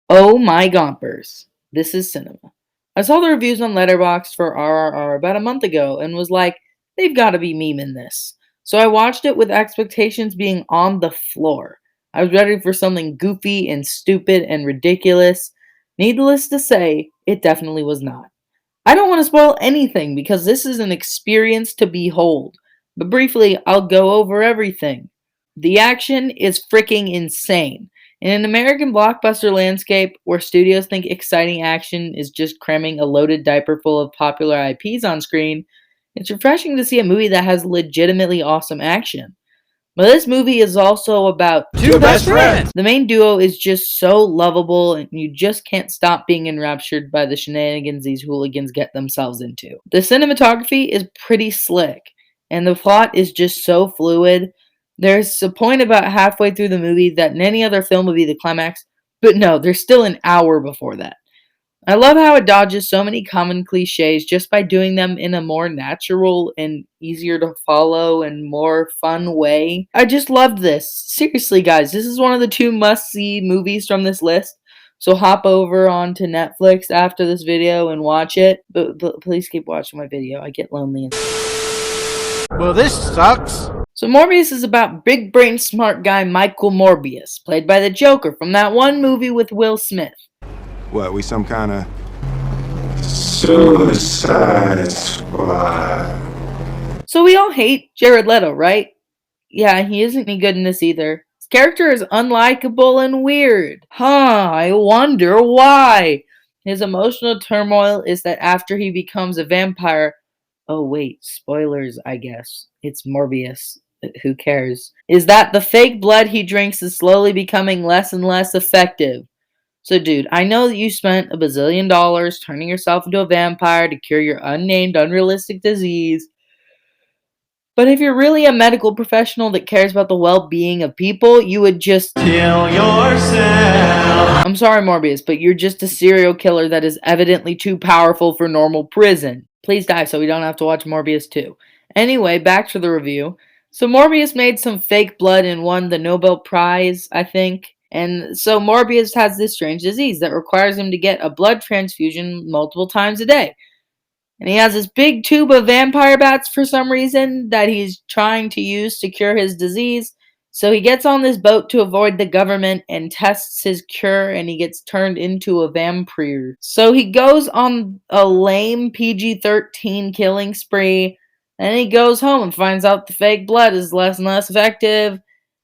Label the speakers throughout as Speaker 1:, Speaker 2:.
Speaker 1: Oh my gompers. This is cinema. I saw the reviews on Letterboxd for RRR about a month ago and was like, they've got to be memeing this. So I watched it with expectations being on the floor. I was ready for something goofy and stupid and ridiculous. Needless to say, it definitely was not. I don't want to spoil anything because this is an experience to behold. But briefly, I'll go over everything. The action is freaking insane. In an American blockbuster landscape where studios think exciting action is just cramming a loaded diaper full of popular IPs on screen, it's refreshing to see a movie that has legitimately awesome action. But this movie is also about
Speaker 2: Two best friends.
Speaker 1: the main duo is just so lovable, and you just can't stop being enraptured by the shenanigans these hooligans get themselves into. The cinematography is pretty slick, and the plot is just so fluid. There's a point about halfway through the movie that in any other film would be the climax, but no, there's still an hour before that. I love how it dodges so many common cliches just by doing them in a more natural and easier to follow and more fun way. I just loved this. Seriously, guys, this is one of the two must see movies from this list. So hop over onto Netflix after this video and watch it. But please keep watching my video. I get lonely.
Speaker 2: Well, this sucks.
Speaker 1: So Morbius is about big brain smart guy Michael Morbius, played by the Joker from that one movie with Will Smith.
Speaker 3: What, we some kind of Suicide Squad?
Speaker 1: So we all hate Jared Leto, right? Yeah, he isn't any good in this either. His character is unlikable and weird. I wonder why. His emotional turmoil is that after he becomes a vampire. Oh, wait, spoilers, I guess. It's Morbius. Who cares? Is that the fake blood he drinks is slowly becoming less and less effective. So, dude, I know that you spent a bazillion dollars turning yourself into a vampire to cure your unnamed, unrealistic disease. But if you're really a medical professional that cares about the well-being of people, you would just
Speaker 2: Kill yourself.
Speaker 1: I'm sorry, Morbius, but you're just a serial killer that is evidently too powerful for normal prison. Please die so we don't have to watch Morbius 2. Anyway, back to the review. So Morbius made some fake blood and won the Nobel Prize, I think. And so Morbius has this strange disease that requires him to get a blood transfusion multiple times a day. And he has this big tube of vampire bats for some reason that he's trying to use to cure his disease. So he gets on this boat to avoid the government and tests his cure, and he gets turned into a vampire. So he goes on a lame PG-13 killing spree, and he goes home and finds out the fake blood is less and less effective.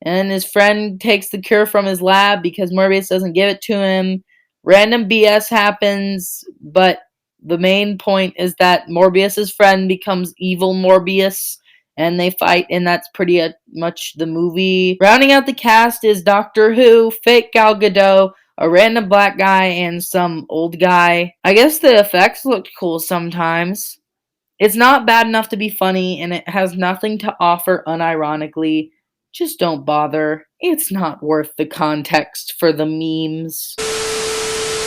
Speaker 1: And his friend takes the cure from his lab because Morbius doesn't give it to him. Random BS happens, but the main point is that Morbius's friend becomes evil Morbius, and they fight, and that's pretty much the movie. Rounding out the cast is Doctor Who, fake Gal Gadot, a random black guy, and some old guy. I guess the effects looked cool sometimes. It's not bad enough to be funny, and it has nothing to offer unironically. Just don't bother. It's not worth the context for the memes.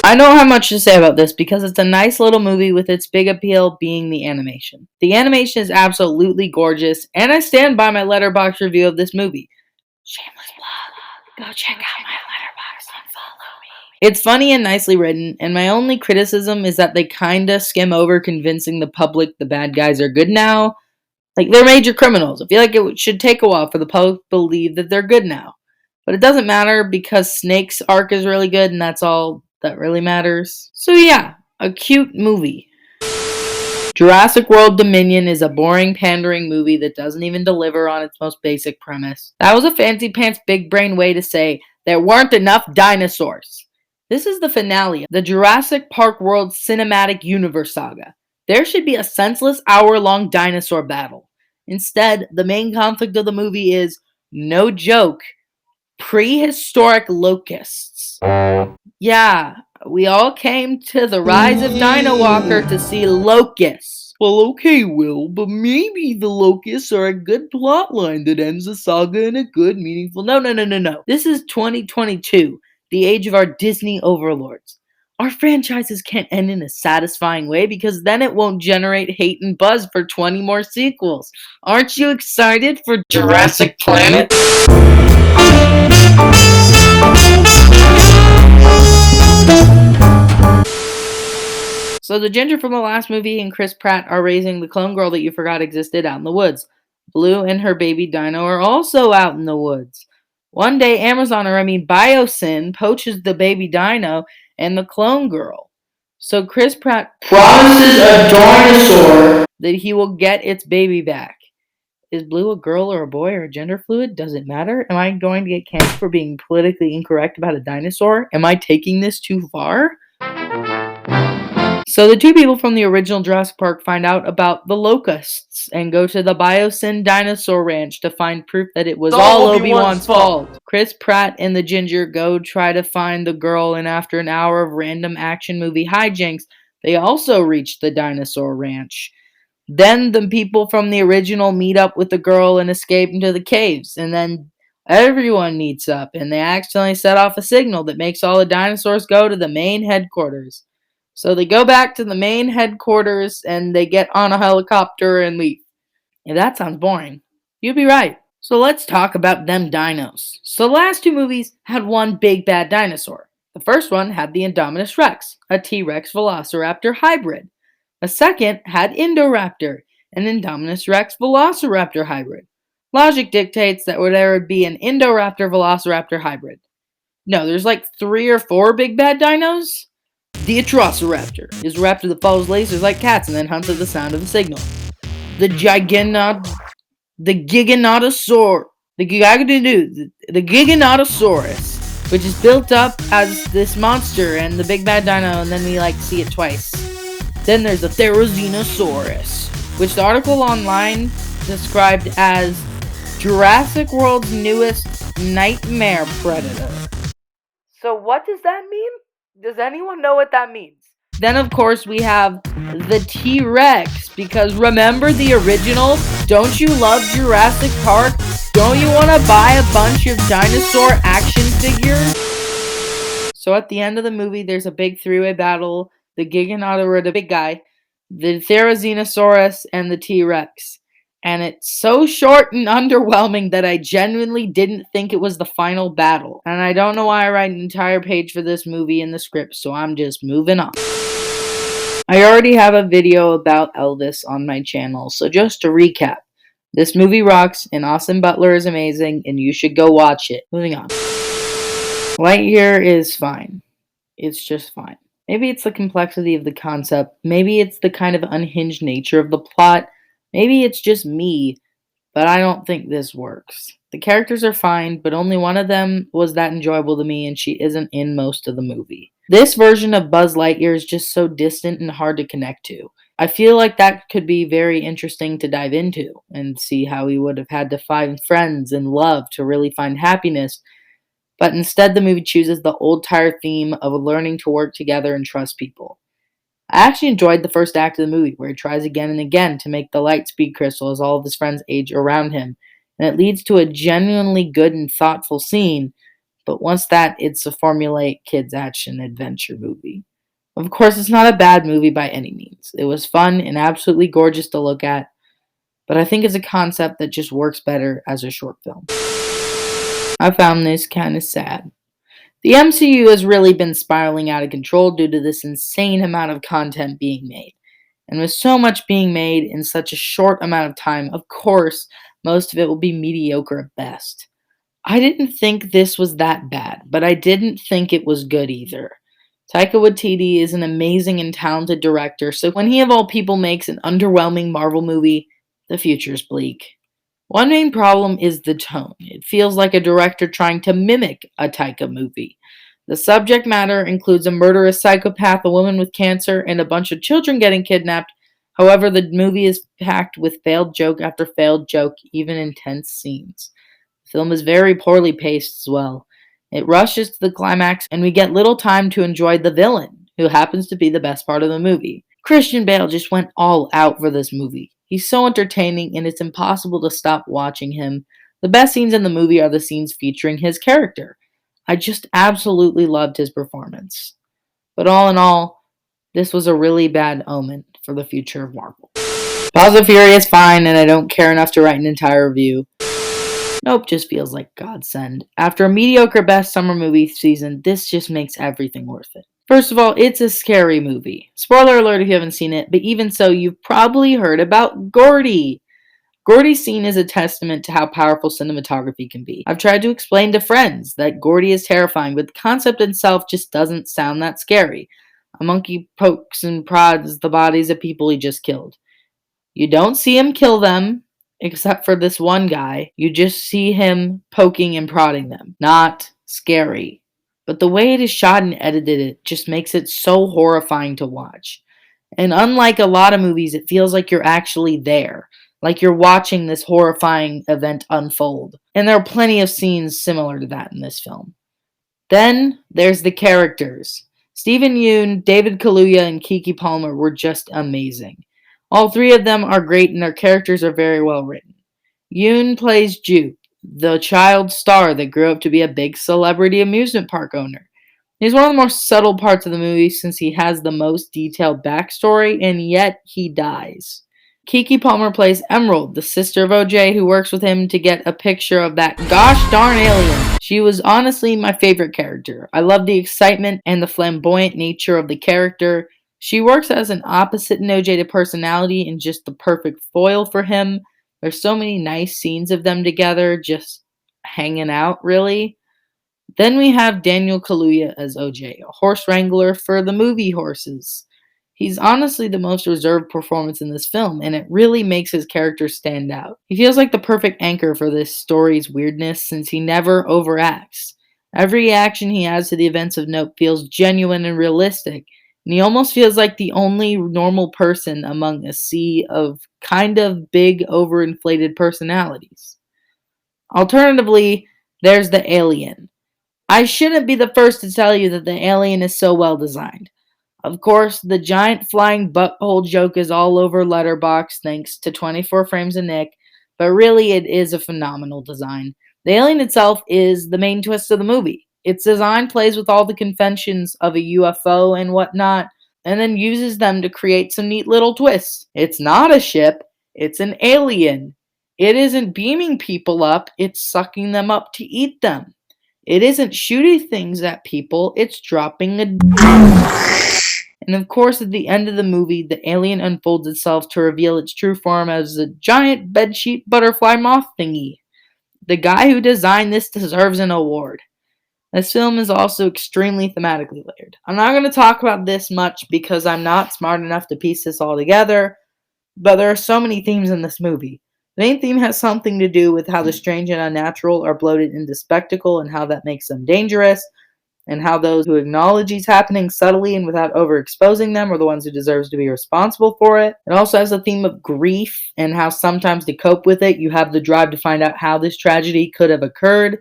Speaker 1: I don't have much to say about this because it's a nice little movie with its big appeal being the animation. The animation is absolutely gorgeous, and I stand by my Letterboxd review of this movie. Shameless plug. Go check out my Letterboxd and follow me. It's funny and nicely written, and my only criticism is that they kinda skim over convincing the public the bad guys are good now. Like, they're major criminals. I feel like it should take a while for the public to believe that they're good now. But it doesn't matter because Snake's arc is really good, and that's all that really matters. So yeah, a cute movie. Jurassic World Dominion is a boring, pandering movie that doesn't even deliver on its most basic premise. That was a fancy pants big brain way to say there weren't enough dinosaurs. This is the finale of the Jurassic Park World Cinematic Universe saga. There should be a senseless hour-long dinosaur battle. Instead, the main conflict of the movie is, no joke, prehistoric locusts. Yeah, we all came to the Rise of Dino Walker to see locusts. Well, okay, Will, but maybe the locusts are a good plotline that ends the saga in a good, meaningful... No. This is 2022, the age of our Disney overlords. Our franchises can't end in a satisfying way because then it won't generate hate and buzz for 20 more sequels. Aren't you excited for Jurassic Planet? So the Ginger from the last movie and Chris Pratt are raising the clone girl that you forgot existed out in the woods. Blue and her baby Dino are also out in the woods. One day, Biosyn poaches the baby Dino and the clone girl. So Chris Pratt promises a dinosaur that he will get its baby back. Is Blue a girl or a boy or gender fluid? Does it matter? Am I going to get canceled for being politically incorrect about a dinosaur? Am I taking this too far? So the two people from the original Jurassic Park find out about the locusts and go to the Biosyn Dinosaur Ranch to find proof that it was all Obi-Wan's fault. Chris Pratt and the Ginger go try to find the girl, and after an hour of random action movie hijinks, they also reach the Dinosaur Ranch. Then the people from the original meet up with the girl and escape into the caves, and then everyone meets up, and they accidentally set off a signal that makes all the dinosaurs go to the main headquarters. So they go back to the main headquarters and they get on a helicopter and leave. If that sounds boring, you'd be right. So let's talk about them dinos. So the last two movies had one big bad dinosaur. The first one had the Indominus Rex, a T-Rex Velociraptor hybrid. The second had Indoraptor, an Indominus Rex Velociraptor hybrid. Logic dictates that there would be an Indoraptor Velociraptor hybrid. No, there's like 3 or 4 big bad dinos. The Atrociraptor is a raptor that follows lasers like cats and then hunts at the sound of the signal. The Giganotosaurus, which is built up as this monster and the big bad dino, and then we see it twice. Then there's the Therizinosaurus, which the article online described as Jurassic World's newest nightmare predator. So what does that mean? Does anyone know what that means? Then, of course, we have the T-Rex, because remember the original? Don't you love Jurassic Park? Don't you want to buy a bunch of dinosaur action figures? So at the end of the movie, there's a big three-way battle. The Giganotosaurus, the big guy, the Therizinosaurus, and the T-Rex. And it's so short and underwhelming that I genuinely didn't think it was the final battle. And I don't know why I write an entire page for this movie in the script, so I'm just moving on. I already have a video about Elvis on my channel, so just to recap. This movie rocks, and Austin Butler is amazing, and you should go watch it. Moving on. Lightyear is fine. It's just fine. Maybe it's the complexity of the concept. Maybe it's the kind of unhinged nature of the plot. Maybe it's just me, but I don't think this works. The characters are fine, but only one of them was that enjoyable to me, and she isn't in most of the movie. This version of Buzz Lightyear is just so distant and hard to connect to. I feel like that could be very interesting to dive into and see how he would have had to find friends and love to really find happiness, but instead the movie chooses the old tired theme of learning to work together and trust people. I actually enjoyed the first act of the movie, where he tries again and again to make the light speed crystal as all of his friends age around him, and it leads to a genuinely good and thoughtful scene, but once that, it's a formulaic kids' action adventure movie. Of course, it's not a bad movie by any means. It was fun and absolutely gorgeous to look at, but I think it's a concept that just works better as a short film. I found this kind of sad. The MCU has really been spiraling out of control due to this insane amount of content being made. And with so much being made in such a short amount of time, of course, most of it will be mediocre at best. I didn't think this was that bad, but I didn't think it was good either. Taika Waititi is an amazing and talented director, so when he of all people makes an underwhelming Marvel movie, the future's bleak. One main problem is the tone. It feels like a director trying to mimic a Taika movie. The subject matter includes a murderous psychopath, a woman with cancer, and a bunch of children getting kidnapped. However, the movie is packed with failed joke after failed joke, even intense scenes. The film is very poorly paced as well. It rushes to the climax, and we get little time to enjoy the villain, who happens to be the best part of the movie. Christian Bale just went all out for this movie. He's so entertaining, and it's impossible to stop watching him. The best scenes in the movie are the scenes featuring his character. I just absolutely loved his performance. But all in all, this was a really bad omen for the future of Marvel. Paws of Fury is fine, and I don't care enough to write an entire review. Nope, just feels like godsend. After a mediocre best summer movie season, this just makes everything worth it. First of all, it's a scary movie. Spoiler alert if you haven't seen it, but even so, you've probably heard about Gordy. Gordy's scene is a testament to how powerful cinematography can be. I've tried to explain to friends that Gordy is terrifying, but the concept itself just doesn't sound that scary. A monkey pokes and prods the bodies of people he just killed. You don't see him kill them, except for this one guy. You just see him poking and prodding them. Not scary. But the way it is shot and edited it just makes it so horrifying to watch. And unlike a lot of movies, it feels like you're actually there. Like you're watching this horrifying event unfold. And there are plenty of scenes similar to that in this film. Then there's the characters. Stephen Yeun, David Kaluuya, and Keke Palmer were just amazing. All three of them are great and their characters are very well written. Yoon plays Jupe, the child star that grew up to be a big celebrity amusement park owner. He's one of the more subtle parts of the movie since he has the most detailed backstory and yet he dies. Keke Palmer plays Emerald, the sister of OJ who works with him to get a picture of that gosh darn alien. She was honestly my favorite character. I love the excitement and the flamboyant nature of the character. She works as an opposite in OJ to personality and just the perfect foil for him. There's so many nice scenes of them together, just hanging out, really. Then we have Daniel Kaluuya as OJ, a horse wrangler for the movie horses. He's honestly the most reserved performance in this film, and it really makes his character stand out. He feels like the perfect anchor for this story's weirdness since he never overacts. Every reaction he has to the events of note feels genuine and realistic, and he almost feels like the only normal person among a sea of kind of big, overinflated personalities. Alternatively, there's the alien. I shouldn't be the first to tell you that the alien is so well designed. Of course, the giant flying butthole joke is all over Letterboxd thanks to 24 Frames of Nick, but really it is a phenomenal design. The alien itself is the main twist of the movie. Its design plays with all the conventions of a UFO and whatnot, and then uses them to create some neat little twists. It's not a ship, it's an alien. It isn't beaming people up, it's sucking them up to eat them. It isn't shooting things at people, it's dropping a And of course, at the end of the movie, the alien unfolds itself to reveal its true form as a giant bedsheet butterfly moth thingy. The guy who designed this deserves an award. This film is also extremely thematically layered. I'm not going to talk about this much because I'm not smart enough to piece this all together, but there are so many themes in this movie. The main theme has something to do with how the strange and unnatural are bloated into spectacle and how that makes them dangerous, and how those who acknowledge these happenings subtly and without overexposing them are the ones who deserves to be responsible for it. It also has a theme of grief and how sometimes to cope with it, you have the drive to find out how this tragedy could have occurred.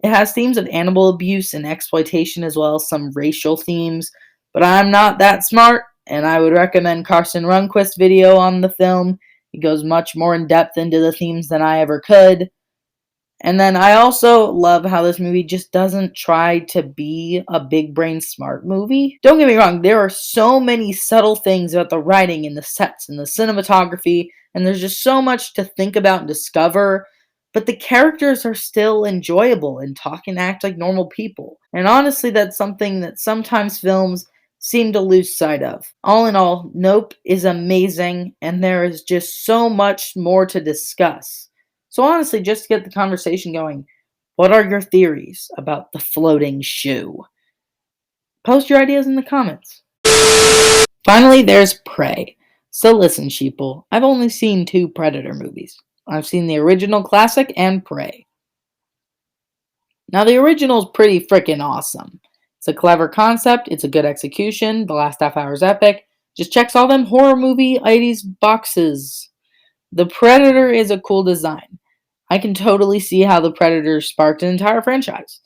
Speaker 1: It has themes of animal abuse and exploitation as well as some racial themes, but I'm not that smart, and I would recommend Carson Runquist's video on the film. He goes much more in depth into the themes than I ever could. And then I also love how this movie just doesn't try to be a big brain smart movie. Don't get me wrong, there are so many subtle things about the writing and the sets and the cinematography, and there's just so much to think about and discover. But the characters are still enjoyable and talk and act like normal people. And honestly, that's something that sometimes films seem to lose sight of. All in all, Nope is amazing, and there is just so much more to discuss. So honestly, just to get the conversation going, what are your theories about the floating shoe? Post your ideas in the comments. Finally, there's Prey. So listen, sheeple, I've only seen 2 Predator movies. I've seen the original classic and Prey. Now, the original is pretty freaking awesome. It's a clever concept, it's a good execution, the last half hour is epic, just checks all them horror movie 80s boxes. The Predator is a cool design. I can totally see how the Predator sparked an entire franchise.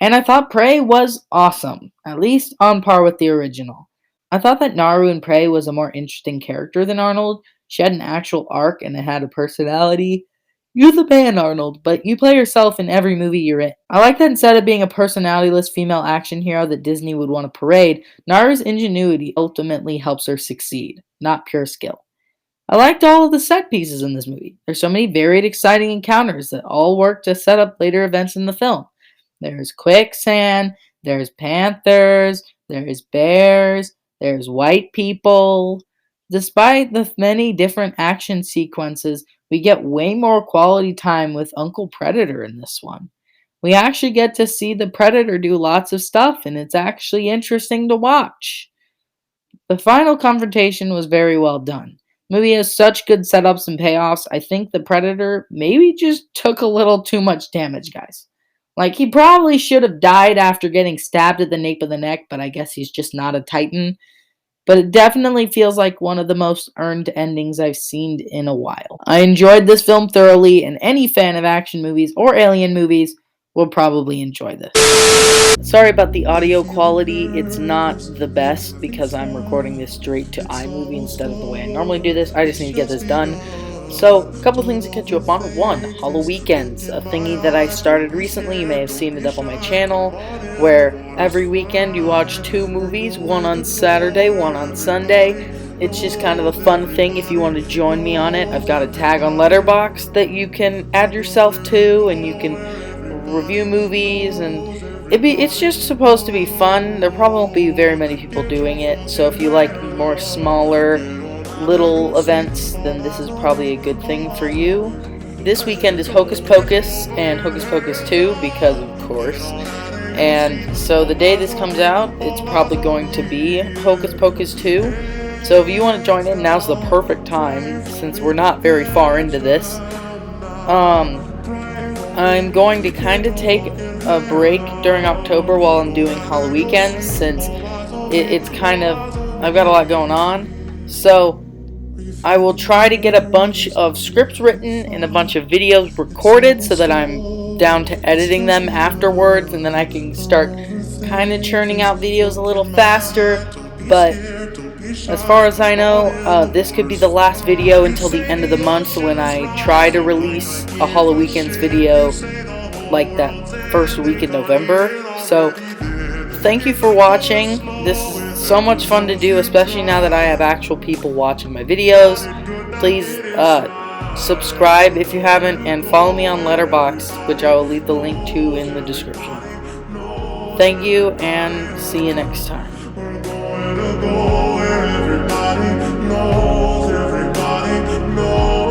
Speaker 1: And I thought Prey was awesome, at least on par with the original. I thought that Naru in Prey was a more interesting character than Arnold. She had an actual arc and it had a personality. You're the man, Arnold, but you play yourself in every movie you're in. I like that instead of being a personality-less female action hero that Disney would want to parade, Naru's ingenuity ultimately helps her succeed, not pure skill. I liked all of the set pieces in this movie. There's so many varied, exciting encounters that all work to set up later events in the film. There's quicksand, there's panthers, there's bears, there's white people. Despite the many different action sequences, we get way more quality time with Uncle Predator in this one. We actually get to see the Predator do lots of stuff, and it's actually interesting to watch. The final confrontation was very well done. The movie has such good setups and payoffs. I think the Predator maybe just took a little too much damage, guys. Like, he probably should have died after getting stabbed at the nape of the neck, but I guess he's just not a Titan. But it definitely feels like one of the most earned endings I've seen in a while. I enjoyed this film thoroughly, and any fan of action movies or alien movies will probably enjoy this. Sorry about the audio quality. It's not the best because I'm recording this straight to iMovie instead of the way I normally do this. I just need to get this done. So, a couple of things to catch you up on. One, HalloWeekends, a thingy that I started recently. You may have seen it up on my channel, where every weekend you watch 2 movies, one on Saturday, one on Sunday. It's just kind of a fun thing if you want to join me on it. I've got a tag on Letterboxd that you can add yourself to, and you can review movies, and it's just supposed to be fun. There probably won't be very many people doing it, so if you like more smaller little events, then this is probably a good thing for you. This weekend is Hocus Pocus and Hocus Pocus 2, because of course. And so the day this comes out, it's probably going to be Hocus Pocus 2. So if you want to join in, now's the perfect time, since we're not very far into this. I'm going to kind of take a break during October while I'm doing HalloWeekends, since it's kind of, I've got a lot going on. So I will try to get a bunch of scripts written and a bunch of videos recorded so that I'm down to editing them afterwards, and then I can start kind of churning out videos a little faster. But as far as I know, this could be the last video until the end of the month, when I try to release a HalloWeekends video like that first week in November. So thank you for watching. This is so much fun to do, especially now that I have actual people watching my videos. Please subscribe if you haven't, and follow me on Letterboxd, which I will leave the link to in the description. Thank you, and see you next time.
Speaker 4: Everybody knows, everybody knows.